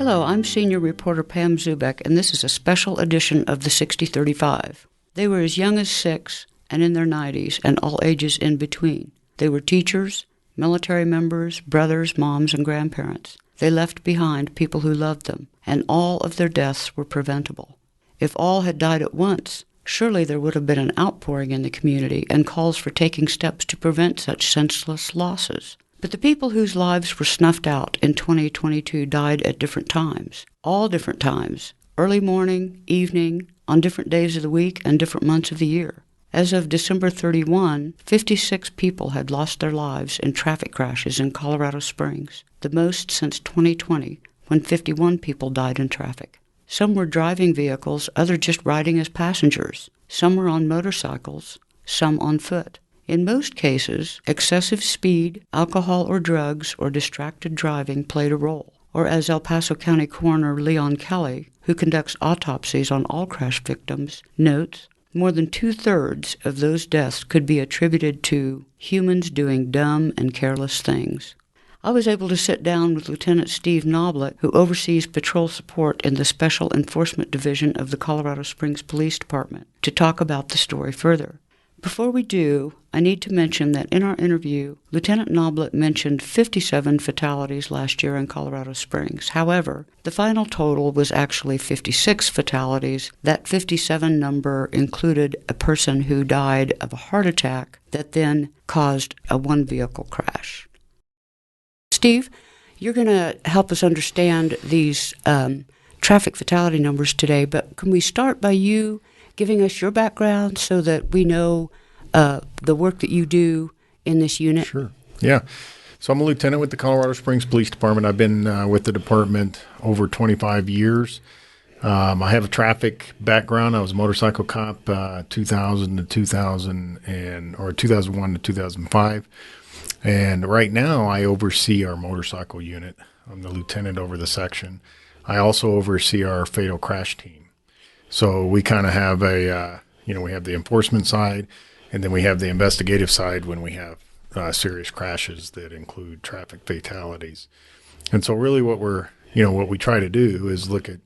Hello, I'm Senior Reporter Pam Zubeck, and this is a special edition of the 6035. They were as young as 6 and in their 90s, and all ages in between. They were teachers, military members, brothers, moms, and grandparents. They left behind people who loved them, and all of their deaths were preventable. If all had died at once, surely there would have been an outpouring in the community and calls for taking steps to prevent such senseless losses. But the people whose lives were snuffed out in 2022 died at different times, all different times, early morning, evening, on different days of the week and different months of the year. As of December 31, 56 people had lost their lives in traffic crashes in Colorado Springs, the most since 2020, when 51 people died in traffic. Some were driving vehicles, others just riding as passengers. Some were on motorcycles, some on foot. In most cases, excessive speed, alcohol or drugs, or distracted driving played a role. Or as El Paso County Coroner Leon Kelly, who conducts autopsies on all crash victims, notes, more than 2/3 of those deaths could be attributed to humans doing dumb and careless things. I was able to sit down with Lieutenant Steve Noblitt, who oversees patrol support in the Special Enforcement Division of the Colorado Springs Police Department, to talk about the story further. Before we do, I need to mention that in our interview, Lieutenant Noblitt mentioned 57 fatalities last year in Colorado Springs. However, the final total was actually 56 fatalities. That 57 number included a person who died of a heart attack that then caused a one-vehicle crash. Steve, you're going to help us understand these traffic fatality numbers today, but can we start by you giving us your background so that we know the work that you do in this unit? Sure. Yeah. So I'm a lieutenant with the Colorado Springs Police Department. I've been with the department over 25 years. I have a traffic background. I was a motorcycle cop 2000 to 2001 to 2005. And right now I oversee our motorcycle unit. I'm the lieutenant over the section. I also oversee our fatal crash team. So we kind of have we have the enforcement side, and then we have the investigative side when we have serious crashes that include traffic fatalities. And so really what we try to do is look at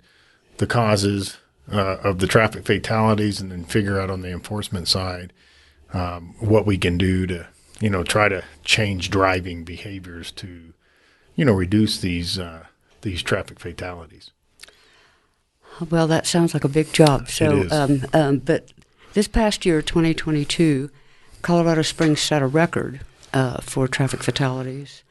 the causes of the traffic fatalities and then figure out on the enforcement side what we can do to, try to change driving behaviors to, reduce these traffic fatalities. Well, that sounds like a big job. So, It is. But this past year, 2022, Colorado Springs set a record for traffic fatalities.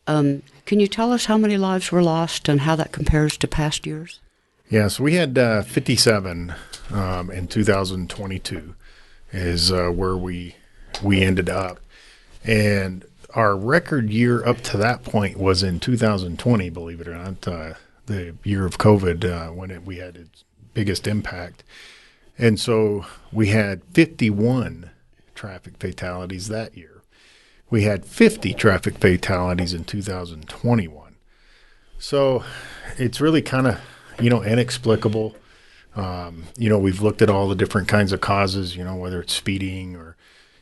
Can you tell us how many lives were lost and how that compares to past years? Yeah, so we had 57 in 2022 is where we ended up. And our record year up to that point was in 2020, believe it or not. The year of COVID when we had its biggest impact. And so we had 51 traffic fatalities that year. We had 50 traffic fatalities in 2021. So it's really kind of, inexplicable. We've looked at all the different kinds of causes, whether it's speeding or,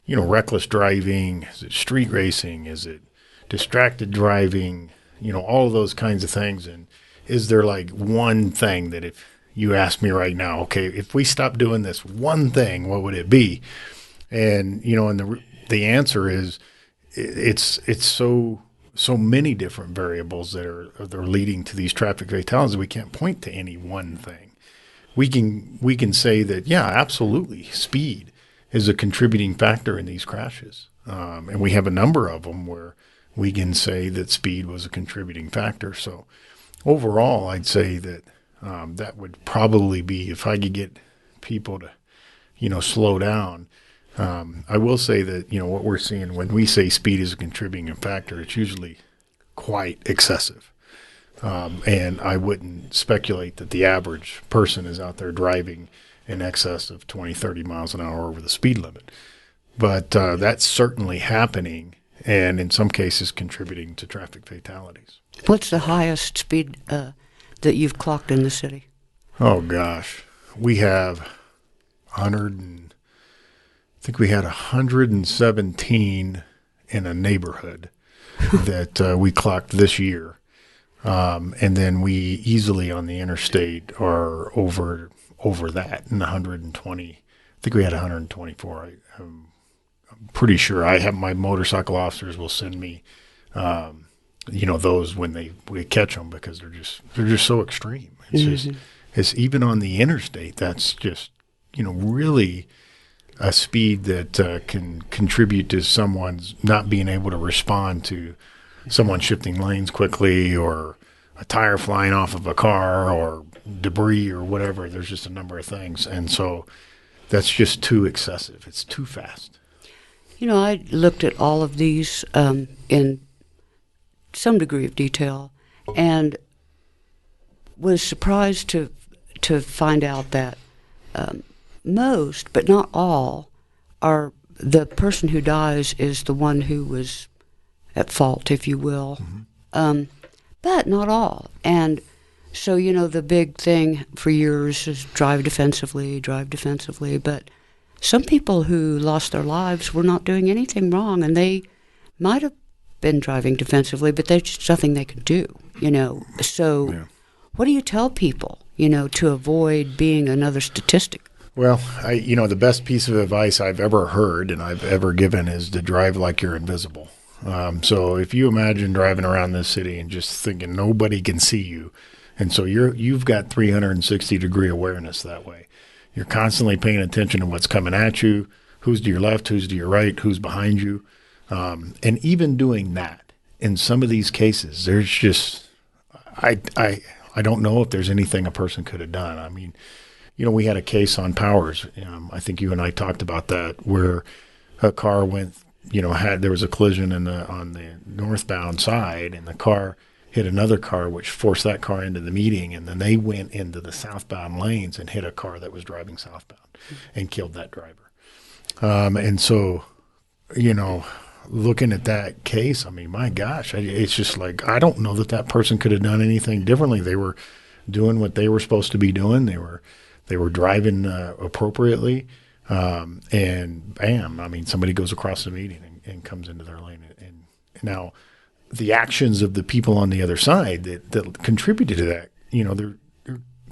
reckless driving. Is it street racing? Is it distracted driving? All of those kinds of things. And is there like one thing that if you ask me right now, okay, if we stop doing this one thing, what would it be? And, and the answer is it's so many different variables that are leading to these traffic fatalities. We can't point to any one thing. We can say that, yeah, absolutely, speed is a contributing factor in these crashes. And we have a number of them where we can say that speed was a contributing factor. So overall, I'd say that that would probably be, if I could get people to, slow down. I will say that, what we're seeing when we say speed is a contributing factor, it's usually quite excessive. And I wouldn't speculate that the average person is out there driving in excess of 20, 30 miles an hour over the speed limit. But that's certainly happening, and in some cases contributing to traffic fatalities. What's the highest speed that you've clocked in the city? Oh, gosh. We have 117 in a neighborhood that we clocked this year. And then we easily on the interstate are over that in 120. I think we had 124. I'm pretty sure I have my motorcycle officers will send me, those when we catch them because they're just so extreme. It's even on the interstate. That's just, really a speed that can contribute to someone's not being able to respond to someone shifting lanes quickly or a tire flying off of a car or debris or whatever. There's just a number of things. And so that's just too excessive. It's too fast. I looked at all of these in some degree of detail and was surprised to find out that most, but not all, are the person who dies is the one who was at fault, if you will. But not all. And so, the big thing for years is drive defensively, but some people who lost their lives were not doing anything wrong, and they might have been driving defensively, but there's just nothing they could do, So what do you tell people, to avoid being another statistic? Well, the best piece of advice I've ever heard and I've ever given is to drive like you're invisible. So if you imagine driving around this city and just thinking nobody can see you, and so you've got 360-degree awareness that way. You're constantly paying attention to what's coming at you, who's to your left, who's to your right, who's behind you. And even doing that, in some of these cases, there's just I don't know if there's anything a person could have done. I mean, we had a case on Powers. I think you and I talked about that, where a car went, there was a collision on the northbound side, and the car hit another car, which forced that car into the median, and then they went into the southbound lanes and hit a car that was driving southbound and killed that driver. And so, looking at that case, I mean, my gosh, it's just like, I don't know that person could have done anything differently. They were doing what they were supposed to be doing. They were driving appropriately, and bam, I mean, somebody goes across the median and comes into their lane. And now the actions of the people on the other side that contributed to that, there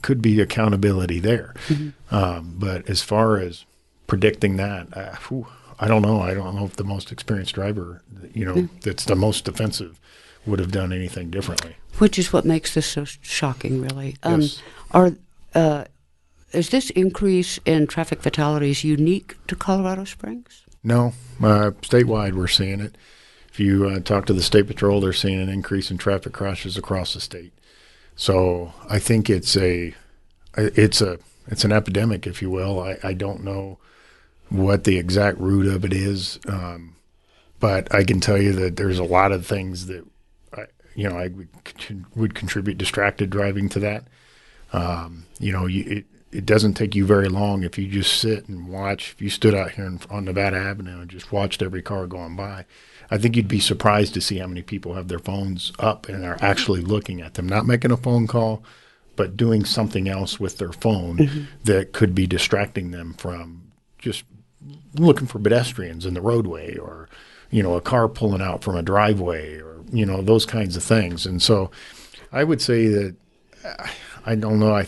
could be accountability there. But as far as predicting that, I don't know. I don't know if the most experienced driver, that's the most defensive, would have done anything differently. Which is what makes this so shocking, really. Yes. Is this increase in traffic fatalities unique to Colorado Springs? No. Statewide, we're seeing it. If you talk to the State Patrol, they're seeing an increase in traffic crashes across the state. So I think it's an epidemic, if you will. I don't know what the exact root of it is, but I can tell you that there's a lot of things that I would contribute distracted driving to that. It doesn't take you very long if you just sit and watch. If you stood out here on Nevada Avenue and just watched every car going by, I think you'd be surprised to see how many people have their phones up and are actually looking at them, not making a phone call, but doing something else with their phone that could be distracting them from just looking for pedestrians in the roadway, or, a car pulling out from a driveway, or, those kinds of things. And so I would say that, I don't know,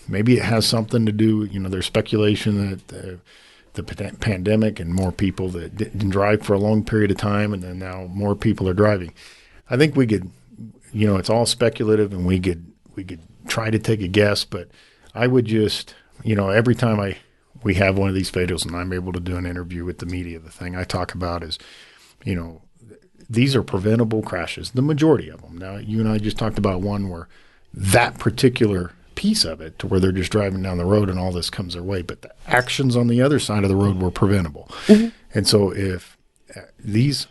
maybe it has something to do, there's speculation that the pandemic and more people that didn't drive for a long period of time, and then now more people are driving. I think we could, it's all speculative, and we could try to take a guess, but I would just, every time we have one of these fatals and I'm able to do an interview with the media, the thing I talk about is, these are preventable crashes, the majority of them. Now, you and I just talked about one where that particular piece of it, to where they're just driving down the road and all this comes their way, but the actions on the other side of the road were preventable. And so if these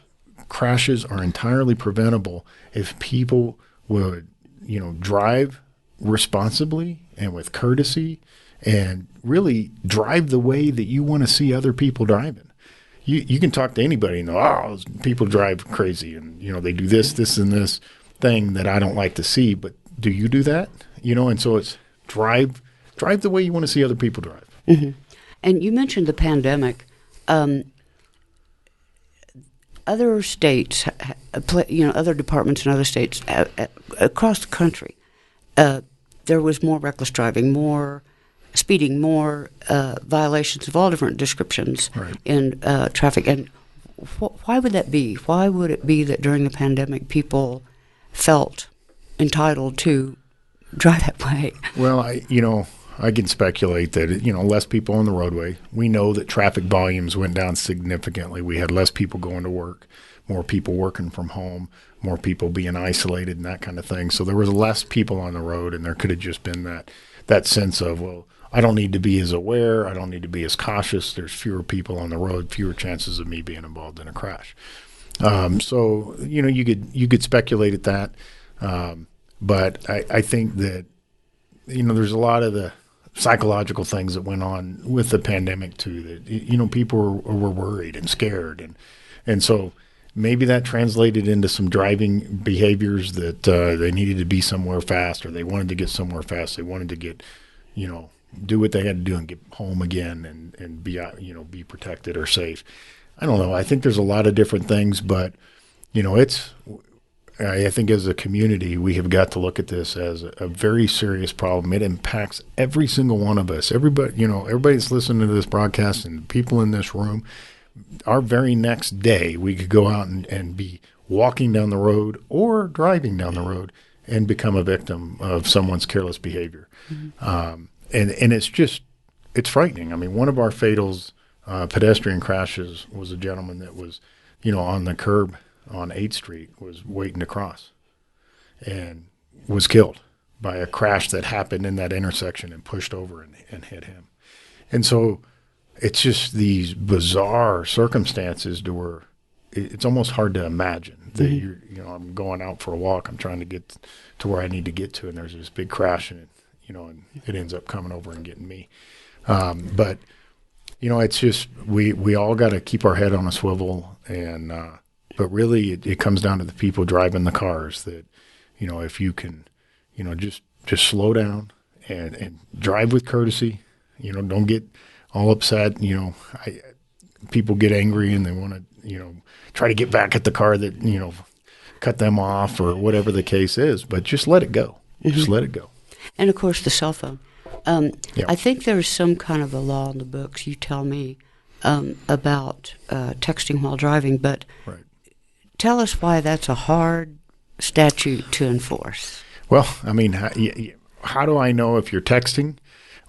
crashes are entirely preventable, if people would, drive responsibly and with courtesy and really drive the way that you want to see other people driving. You can talk to anybody and go, people drive crazy and, they do this, and this thing that I don't like to see, but do you do that? And so it's drive the way you want to see other people drive. And you mentioned the pandemic. other states, other departments in other states across the country, there was more reckless driving, more speeding, more violations of all different descriptions in traffic. And why would that be? Why would it be that during the pandemic people felt entitled to drive that way? Well, I can speculate that, less people on the roadway. We know that traffic volumes went down significantly. We had less people going to work, more people working from home, more people being isolated and that kind of thing. So there was less people on the road, and there could have just been that sense of, well, I don't need to be as aware. I don't need to be as cautious. There's fewer people on the road, fewer chances of me being involved in a crash. So, you could speculate at that. But I think that, there's a lot of the psychological things that went on with the pandemic too, that, people were worried and scared. And so maybe that translated into some driving behaviors that they needed to be somewhere fast, or they wanted to get somewhere fast. They wanted to get, do what they had to do and get home again and be, be protected or safe. I don't know. I think there's a lot of different things, but, I think as a community, we have got to look at this as a very serious problem. It impacts every single one of us. Everybody, everybody's listening to this broadcast and people in this room. Our very next day, we could go out and be walking down the road or driving down the road and become a victim of someone's careless behavior. Mm-hmm. And it's frightening. I mean, one of our fatals, pedestrian crashes, was a gentleman that was, on the curb on 8th Street, was waiting to cross and was killed by a crash that happened in that intersection and pushed over and hit him. And so it's just these bizarre circumstances to where it's almost hard to imagine that I'm going out for a walk. I'm trying to get to where I need to get to, and there's this big crash, and and it ends up coming over and getting me. But it's just we all got to keep our head on a swivel, and but really it comes down to the people driving the cars. That if you can just slow down and drive with courtesy. Don't get all upset. People get angry and they want to try to get back at the car that cut them off or whatever the case is. But just let it go. Mm-hmm. Just let it go. And of course the cell phone. I think there's some kind of a law in the books, you tell me, about texting while driving, but tell us why that's a hard statute to enforce. Well, I mean, how do I know if you're texting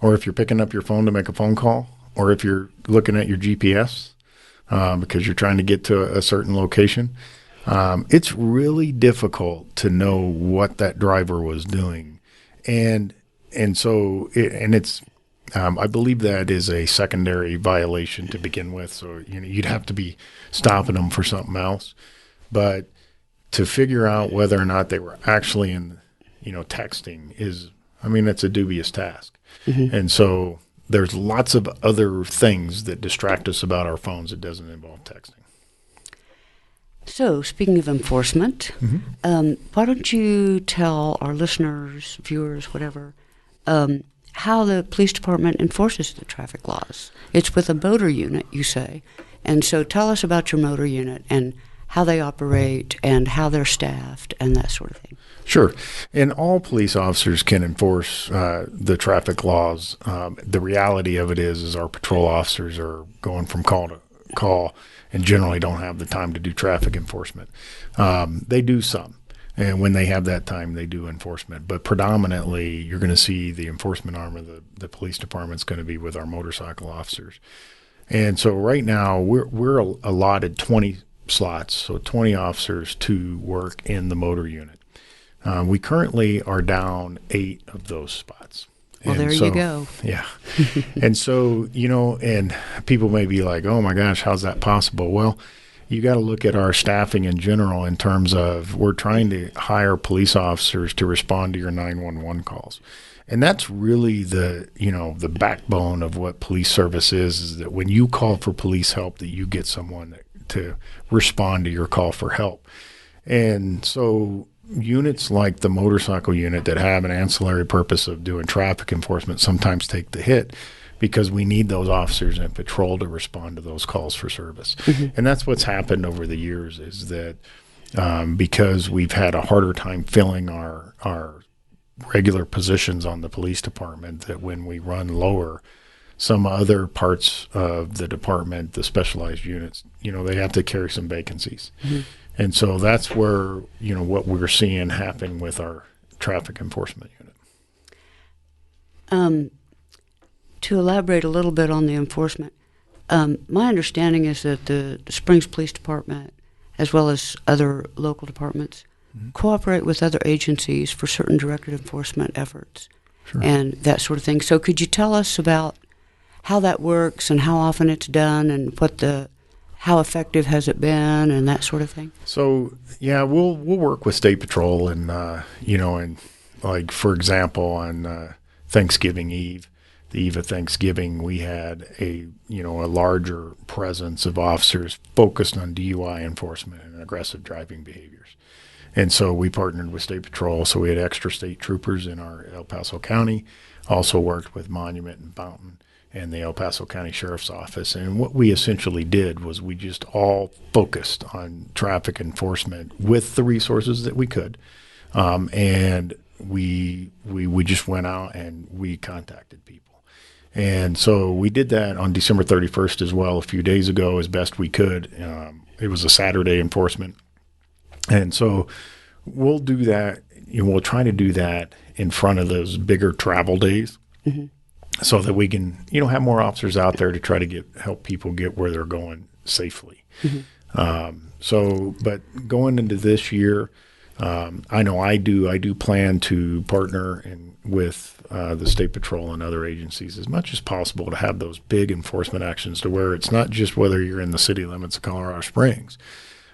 or if you're picking up your phone to make a phone call or if you're looking at your GPS because you're trying to get to a certain location? It's really difficult to know what that driver was doing. And so it's I believe that is a secondary violation to begin with. So you'd have to be stopping them for something else. But to figure out whether or not they were actually in texting it's a dubious task. Mm-hmm. And so there's lots of other things that distract us about our phones that doesn't involve texting. So, speaking of enforcement, why don't you tell our listeners, viewers, whatever, how the police department enforces the traffic laws? It's with a motor unit, you say. And so tell us about your motor unit and how they operate and how they're staffed and that sort of thing. Sure. And all police officers can enforce the traffic laws. The reality of it is our patrol officers are going from call to call and generally don't have the time to do traffic enforcement. They do some, and when they have that time, they do enforcement. But predominantly, you're going to see the enforcement arm of the police department is going to be with our motorcycle officers. And so right now, we're allotted 20 slots, so 20 officers to work in the motor unit. We currently are down 8 of those spots. Well, there you go. Yeah. And so, and people may be like, oh my gosh, how's that possible? Well, you got to look at our staffing in general in terms of we're trying to hire police officers to respond to your 911 calls. And that's really the backbone of what police service is that when you call for police help, that you get someone to respond to your call for help. And so units like the motorcycle unit that have an ancillary purpose of doing traffic enforcement sometimes take the hit because we need those officers in patrol to respond to those calls for service. And that's what's happened over the years is that because we've had a harder time filling our regular positions on the police department, that when we run lower, some other parts of the department, the specialized units, they have to carry some vacancies. And so that's where, what we're seeing happen with our traffic enforcement unit. To elaborate a little bit on the enforcement, my understanding is that the Springs Police Department, as well as other local departments, cooperate with other agencies for certain directed enforcement efforts and that sort of thing. So could you tell us about how that works and how often it's done and how effective has it been and that sort of thing? So, yeah, we'll work with State Patrol and, and like, for example, on Thanksgiving Eve, the eve of Thanksgiving, we had a larger presence of officers focused on DUI enforcement and aggressive driving behaviors. And so we partnered with State Patrol. So we had extra state troopers in our El Paso County, also worked with Monument and Fountain and the El Paso County Sheriff's Office. And what we essentially did was we just all focused on traffic enforcement with the resources that we could. And we just went out and we contacted people. And so we did that on December 31st as well, a few days ago, as best we could. It was a Saturday enforcement. And so we'll do that. We'll try to do that in front of those bigger travel days so that we can, have more officers out there to try to help people get where they're going safely. But going into this year, I know I do plan to partner with the State Patrol and other agencies as much as possible to have those big enforcement actions to where it's not just whether you're in the city limits of Colorado Springs,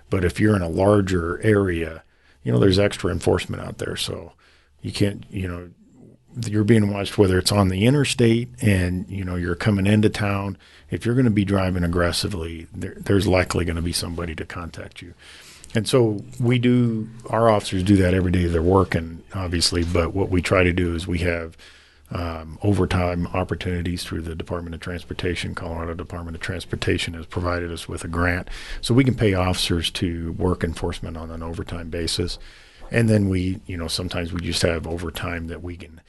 but if you're in a larger area, there's extra enforcement out there. So you can't, you're being watched whether it's on the interstate and, you're coming into town. If you're going to be driving aggressively, there's likely going to be somebody to contact you. And so our officers do that every day they're working, obviously, but what we try to do is we have overtime opportunities through the Department of Transportation. Colorado Department of Transportation has provided us with a grant so we can pay officers to work enforcement on an overtime basis. And then we, sometimes we just have overtime that we can,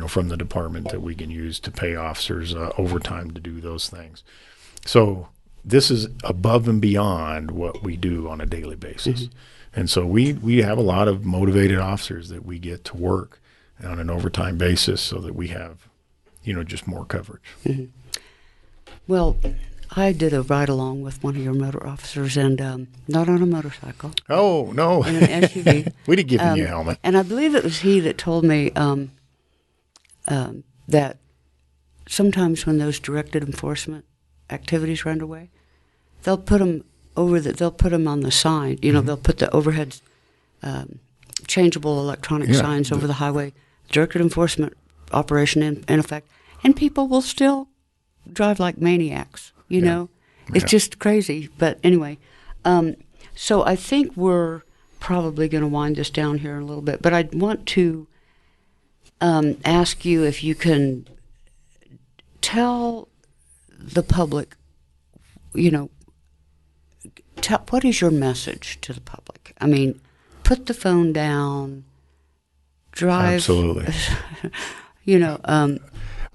from the department that we can use to pay officers overtime to do those things. So this is above and beyond what we do on a daily basis. And so we have a lot of motivated officers that we get to work on an overtime basis so that we have, just more coverage. Well, I did a ride-along with one of your motor officers, and not on a motorcycle. Oh, no. In an SUV. We'd have given you a helmet. And I believe it was he that told me that sometimes when those directed enforcement activities are underway, they'll put them on the sign. They'll put the overhead changeable electronic signs over the highway, directed enforcement operation in effect, and people will still drive like maniacs. It's just crazy. But anyway, so I think we're probably going to wind this down here in a little bit. But I'd want to ask you if you can tell the public, what is your message to the public? I mean, put the phone down, drive. Absolutely. I'm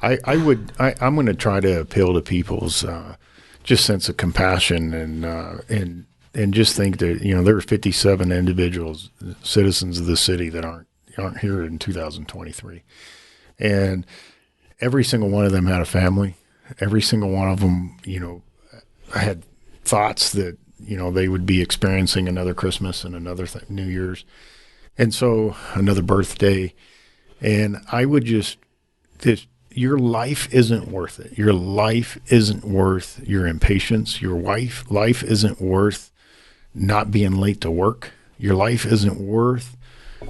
going to try to appeal to people's just sense of compassion and just think that there are 57 individuals, citizens of the city that aren't here in 2023, and every single one of them had a family. Every single one of them, I had thoughts that they would be experiencing another Christmas and another New Year's, and so another birthday, and I would your life isn't worth it. Your life isn't worth your impatience. Your life isn't worth not being late to work. Your life isn't worth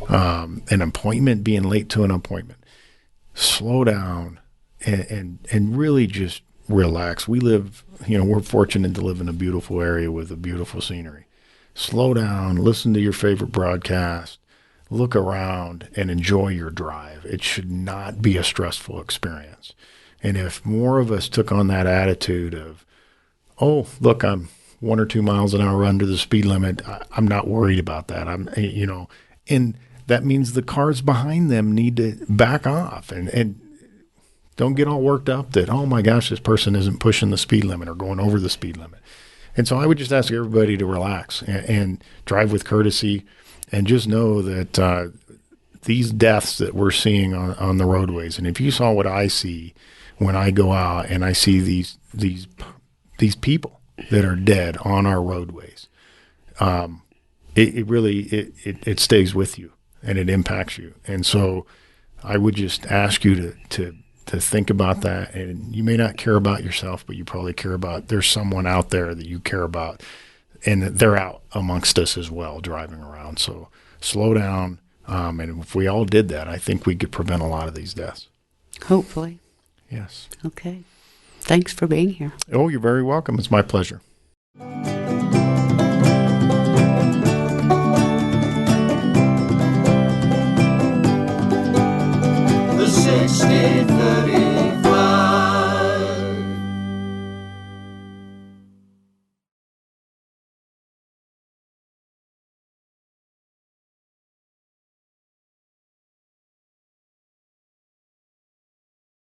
an appointment, being late to an appointment. Slow down and really just relax. We live, we're fortunate to live in a beautiful area with a beautiful scenery. Slow down, listen to your favorite broadcast, look around and enjoy your drive. It should not be a stressful experience. And if more of us took on that attitude of, oh, look, I'm 1 or 2 miles an hour under the speed limit, I'm not worried about that. And that means the cars behind them need to back off and don't get all worked up that, oh my gosh, this person isn't pushing the speed limit or going over the speed limit. And so I would just ask everybody to relax and drive with courtesy, and just know that these deaths that we're seeing on the roadways, and if you saw what I see when I go out and I see these people that are dead on our roadways, it really stays with you and it impacts you. And so I would just ask you to think about that. And you may not care about yourself, but you probably care about, there's someone out there that you care about, and they're out amongst us as well, driving around. So slow down. And if we all did that, I think we could prevent a lot of these deaths. Hopefully. Yes. Okay. Thanks for being here. Oh, you're very welcome. It's my pleasure. The 6035.